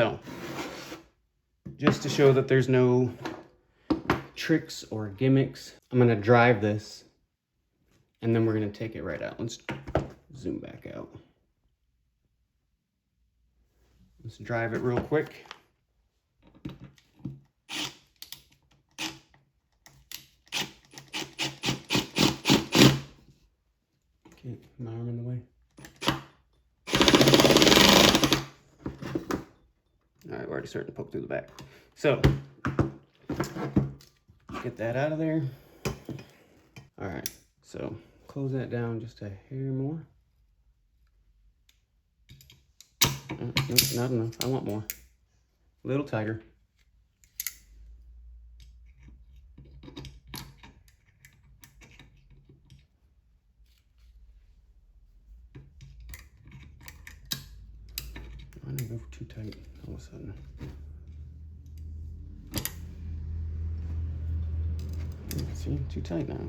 So, just to show that there's no tricks or gimmicks, I'm gonna drive this and then we're gonna take it right out. Let's zoom back out. Let's drive it real quick. Okay, my arm in the way. All right, we're already starting to poke through the back. So, get that out of there. All right, so close that down just a hair more. Nope, not enough. I want more. A little tighter. I didn't go too tight all of a sudden. See, too tight now.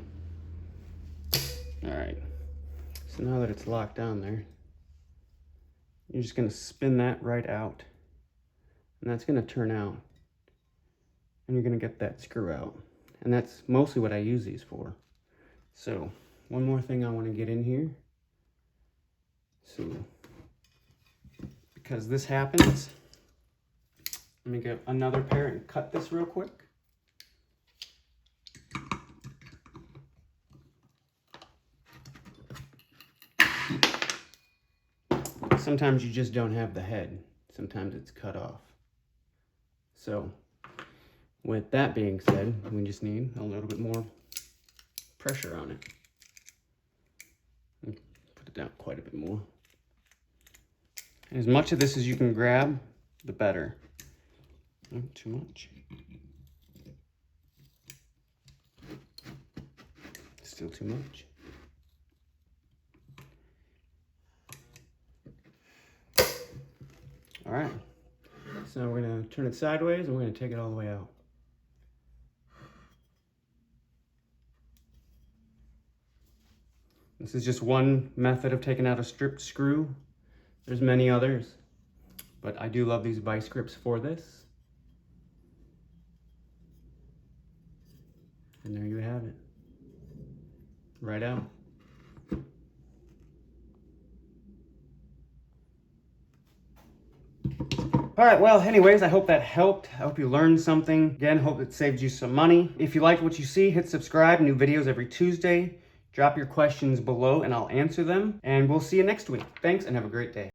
All right. So now that it's locked down there, you're just gonna spin that right out, and that's gonna turn out, and you're gonna get that screw out. And that's mostly what I use these for. So, one more thing I wanna get in here. So, because this happens, let me get another pair and cut this real quick. Sometimes you just don't have the head. Sometimes it's cut off. So, with that being said, we just need a little bit more pressure on it. Put it down quite a bit more. As much of this as you can grab, the better. Not too much. Still too much. All right, so we're gonna turn it sideways and we're gonna take it all the way out. This is just one method of taking out a stripped screw. There's many others, but I do love these vice grips for this. And there you have it, right out. All right, well, anyways, I hope that helped. I hope you learned something. Again, hope it saved you some money. If you like what you see, hit subscribe. New videos every Tuesday. Drop your questions below and I'll answer them. And we'll see you next week. Thanks and have a great day.